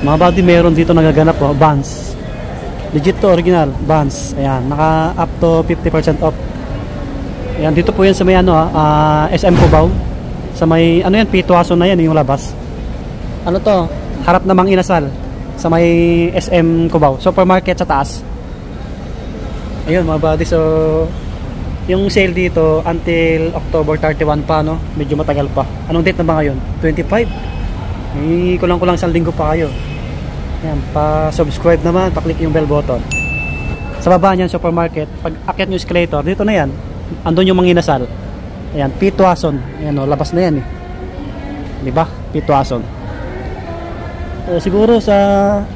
Mga buddy, meron dito nagaganap po, Vans. Legit to, original, Vans. Ayan, naka up to 50% off. Ayan, dito po yan sa may ano, SM Cubao. Sa may, ano yan, Pituason na yan, yung labas. Ano to? Harap namang Inasal. Sa may SM Cubao. Supermarket sa taas. Ayun mga buddy, so yung sale dito until October 31 pa, no? Medyo matagal pa. Anong date na ba ngayon? 25? Kulang-kulang isang linggo pa kayo. Ayan, pa-subscribe naman, pa-click yung bell button. Sa baba niyan, supermarket, pag akyat nyo escalator, dito na yan. Andun yung Manginasal. Ayan, Pituason. Ayan o, labas na yan eh. Diba? Pituason. So, siguro sa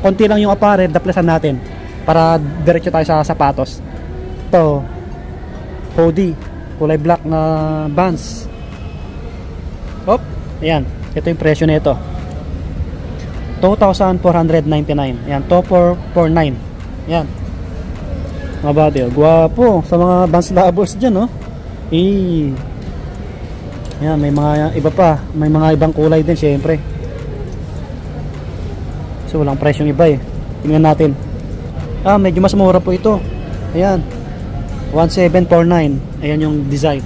konti lang yung apparel, daplasan natin para diretso tayo sa sapatos. Ito, hoodie, kulay black na Vans. Hop, ayan, ito yung presyo nito. 2,499. Ayan, 2,449. Ayan. Mga buddy, guwapo sa mga Vans lovers dyan, no? Ayan, may mga iba pa. May mga ibang kulay din, syempre. So, walang presyong iba eh. Tingnan natin. Medyo mas mura po ito. Ayan, 1,749. Ayan yung design.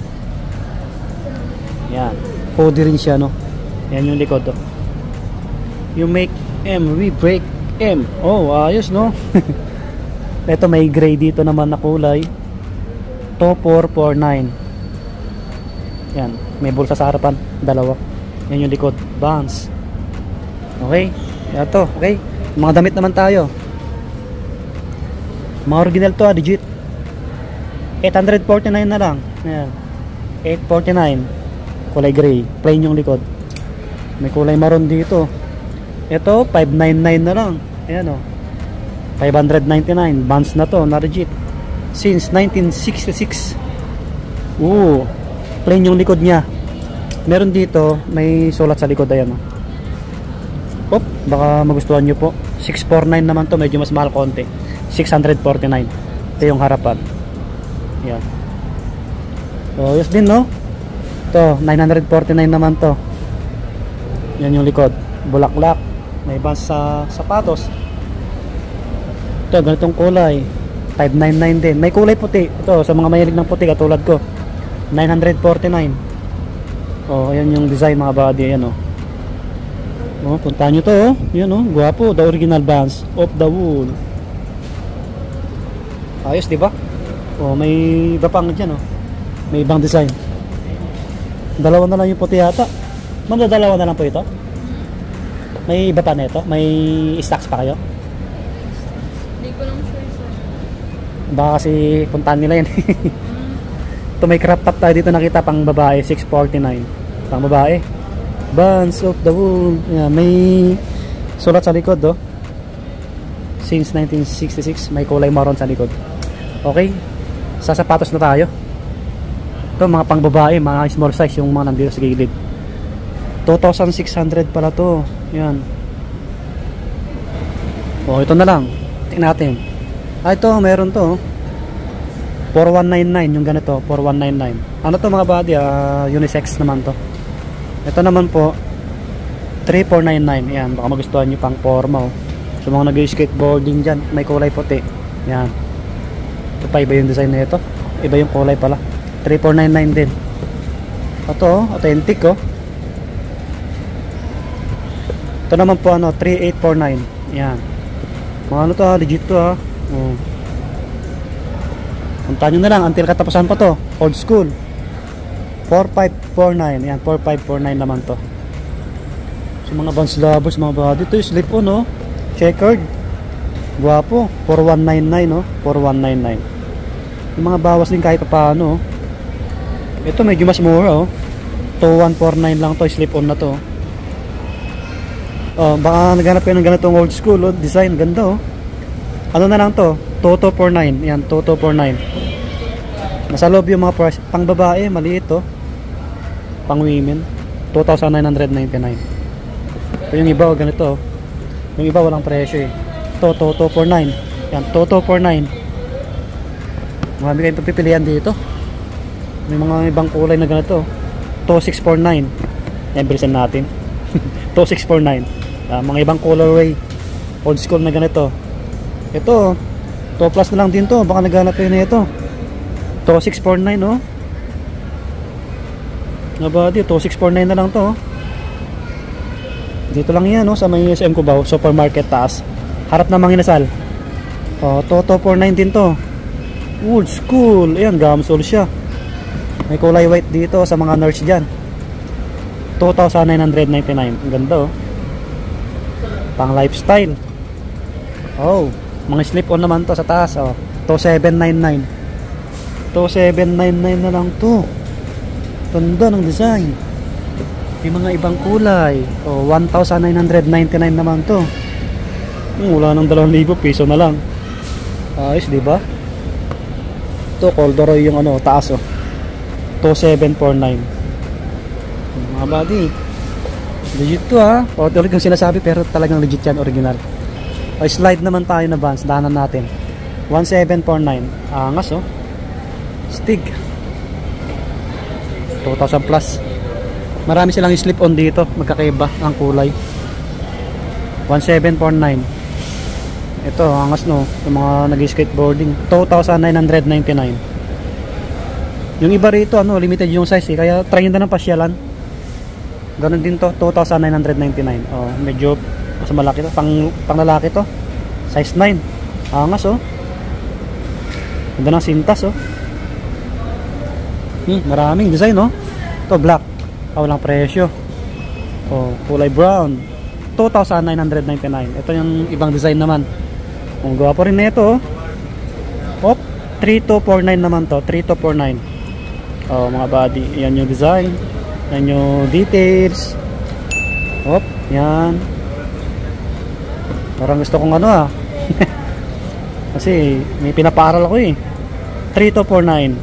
Ayan, hoodie rin siya, no? Ayan yung likod, to. You make M, we break M. Oh, ayos, no? Ito may gray dito naman na kulay. 2,449. Yan, may bulsa sa harapan, dalawa. Yan yung likod, Vans. Okay, ito, okay. Mga damit naman tayo. Mga original to, legit. 849 na lang. Ayan, 849. Kulay gray, plain yung likod. May kulay maroon dito. Ito, 599 na lang. Ayan o, 599. Vans na to, na legit. Since 1966. Plain yung likod niya. Meron dito, may sulat sa likod. Ayan o. Baka magustuhan nyo po. 649 naman to, medyo mas mahal konti. 649. Ito yung harapan. Ayan. So, yes din, no? Ito, 949 naman to. Yan yung likod. Bulaklak. May Vans sa sapatos. Ito, ganitong kulay. 599 din. May kulay puti. Ito, sa mga mahilig ng puti, katulad ko. 949. Oh, ayan yung design mga buddy. Ayan oh. Oh, puntahan nyo to oh. Ayan oh, guwapo. The original Vans of the wool. Ayos, diba? Oh, may iba pang dyan oh. May ibang design. Dalawa na lang yung puti yata. Dalawa na lang po ito. May iba pa na ito? May stocks pa kayo? Hindi ko lang sure sir. Baka kasi puntahan nila yan. Ito may crop top tayo dito nakita pang babae, 649. Pang babae, Vans of the wool. Yeah, may sulat sa likod oh. Since 1966, may kulay maroon sa likod. Okay, sa sapatos na tayo. Ito mga pang babae, mga small size yung mga nandito sa gilid. 2,600 pala to. Yan. Oh, ito na lang. Tingnan natin. Ito, meron to. 4,199 yung ganito, 4,199. Ano to mga buddy? Unisex naman to. Ito naman po 3,499. Yan, baka magustuhan nyo pang forma oh. So mga nag-skateboarding dyan, may kulay puti. Yan. Ito pa, iba yung design na ito. Iba yung kulay pala. 3,499 din. Ito oh, authentic oh. Ito naman po ano, 3,849. Yan. Mga ano to ha, legit to ha. Oh. Puntahan nyo na lang until katapusan pa to. Old school. 4,549. Yan, 4,549 naman to. So mga Vans lovers, mga buddy. Ito yung slip on oh. Checkered. Guwapo. 4,199 oh. 4,199. Yung mga bawas din kahit pa paano oh. Ito medyo mas mura oh. 2,149 lang to. Slip on na to. Oh, baka naghanap kayo ng ganitong old school oh. Design, ganda oh. Ano na lang to? 2,249. Yan, 2,249. Nasa loob yung mga price. Pang babae, maliit oh. Pang women, 2,999. Ito yung iba oh, ganito oh. Yung iba walang presyo eh. Ito, 2,249. Yan, 2,249. Marami kayong pagpipilian dito. May mga ibang kulay na ganito oh. 2,649. Yan, bilisan natin. 2,649. Mga ibang colorway. Old school na ganito. Ito, 2 plus na lang din to. Baka naghanap kayo na ito. 2649 oh. Nga ba di, 2649 na lang to oh. Dito lang yan oh, sa may SM Cubao, supermarket taas. Harap na Manginasal. Oh, 2249 din to. Old school. Ayan, gamsol siya. May kulay white dito sa mga nurse dyan. 2,999. Ang ganda oh. Pang lifestyle. Oh, mga slip-on naman to sa taas oh. 2799. 2799 na lang to. Ganda ng design. May mga ibang kulay. Oh, 1,999 naman to. Wala nang 2,000 piso na lang. Ayos, di ba? Ito, corduroy yung ano, taas oh. 2,749. Mga buddy. Legit to ha. O, ulit yung sinasabi pero talagang legit yan, original. O, slide naman tayo na Vans. Dahanan natin. 1,749. Angas oh. Stig. 2,000 plus. Marami silang slip-on dito. Magkakaiba ang kulay. 1,749. Ito, angas no. Yung mga nag-skateboarding. 2,999. Yung iba rito, ano, limited yung size eh. Kaya try nyo na ng pasyalan. Ganun din to, 2,999. Oh, medyo mas malaki to. Pang lalaki to. Size 9. Angas oh. Ganda ng sintas oh. Maraming design oh. Ito black. Walang presyo. Oh, kulay brown. 2,999. Ito yung ibang design naman. Ang gwapo rin na ito oh. 3,249 naman to. 3,249. Oh, mga body. Yan yung design. Yan yung details. Hop, yan. Parang gusto kong ano ah. Kasi may pinapaaral ako eh. 3,249.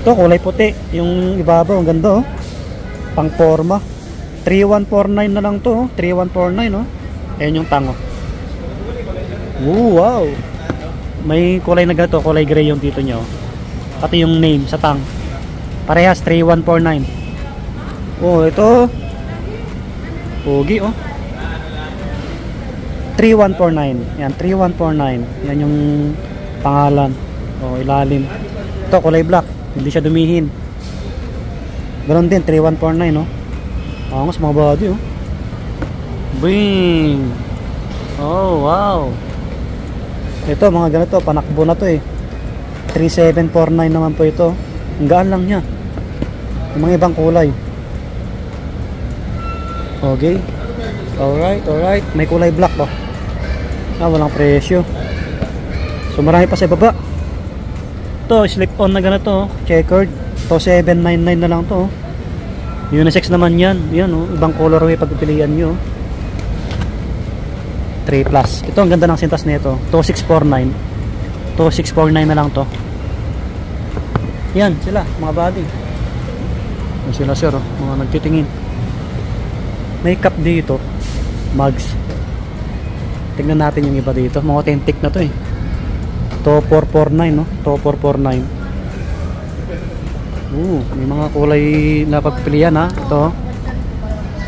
Ito, kulay puti. Yung ibabaw, ang ganda oh. Pang forma. 3,149 na lang to oh. 3,149 oh. Ayan yung tango. Wow. May kulay na gato, kulay gray yung dito nyo. Pati yung name sa tang. Parehas 3,149. Oh, ito. Pogi oh. 3,149. Yan, 3,149. Yan yung pangalan. Oh, ilalim. Ito, kulay black. Hindi siya dumihin. Ganon din, 3,149 no. Angas mga body oh. Bing. Oh, wow. Ito, mga ganito, panakbo na to eh. 3,749 naman po ito. Ang gaan lang niya. Yung mga ibang kulay. Okay. Alright, alright. May kulay black oh. Walang presyo. So marami pa sa baba. Ito, slip-on na ganito oh. Checkered. Ito, 799 na lang to oh. Unisex naman yan. Yan oh. Ibang colorway pagpipilian nyo. 3 plus. Ito, ang ganda ng sintas nito. 2,649. 2,649 na lang to. Yan, sila, mga body. Yan sila sir oh. Mga nagtitingin. May cup dito. Mugs. Tingnan natin yung iba dito. Mga authentic na to eh. 2,449 no. 2,449. May mga kulay na pagpilian ha. Ito.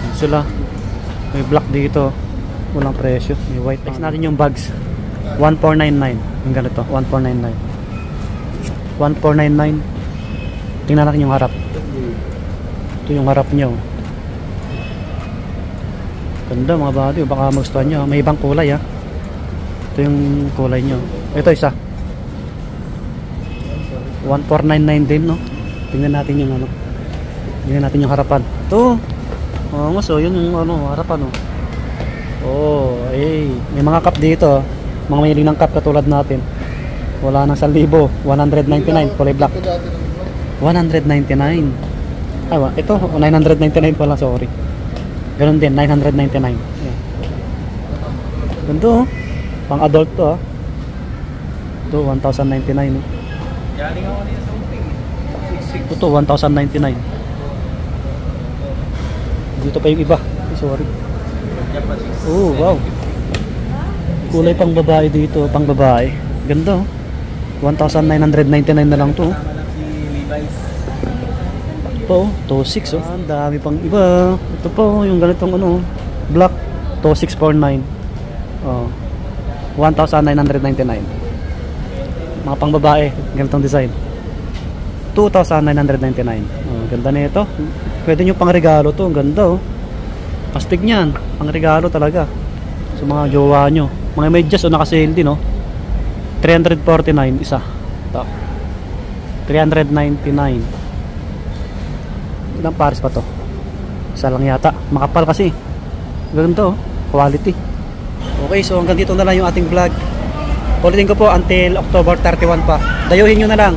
Yan sila. May black dito. Walang presyo. May white. Next natin yung bags. 1,499. Yung ganito. 1,499. 1,499. Tingnan natin yung harap. Ito yung harap nyo. Ganda mga body. Baka magustuhan nyo. May ibang kulay ha. Ito yung kulay nyo. Ito isa. 1,499 din no. Tingnan natin yung ano. Tingnan natin yung harapan. Ito. Oh, so yun yung ano, harapan oh. Oh, ay. May mga cup dito. Mga mahiling ng cup katulad natin. Wala nang 1,000. 199 kulay black. 199. Ay, ito 999 pala, sorry. Ganun din, 999. Ayan. Ganito oh. Pang adult to ah. Ito 1,099 oh. Galing ako nila sa uping. Ito 1,099. Dito pa yung iba. Sorry. Oh, wow. Kulay pang babae dito, pang babae. Ganda oh. 1,999 na lang to. po, 2.6 oh. Ang dami pang iba. Ito po, yung ganitong ano, black, 2.649. Oh. 1,999. Mga pang babae, ganitong design. 2,999. Oh, ganda nito. Pwede nyo pang regalo to, ang ganda oh. Astig niyan, pang regalo talaga. Sa mga jowa nyo. Mga medyas oh, naka-sale din oh. 349 isa. Ito. 399. Ilang pares pa to? Isa lang yata. Makapal kasi. Ganito oh. Quality. Okay, so hanggang dito na lang yung ating vlog. Ulitin ko po until October 31 pa. Dayuhin nyo na lang.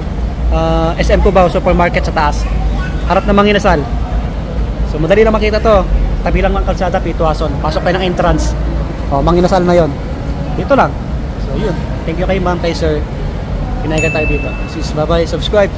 SM Cubao Supermarket sa taas. Harap ng Manginasal. So madali lang makita to. Tabi lang ng kalsada, Pituason. Pasok tayo ng entrance. Manginasal na yon. Dito lang. So yun. Thank you kay ma'am, kay sir. Pinayagan tayo dito. Sis, bye bye. Subscribe.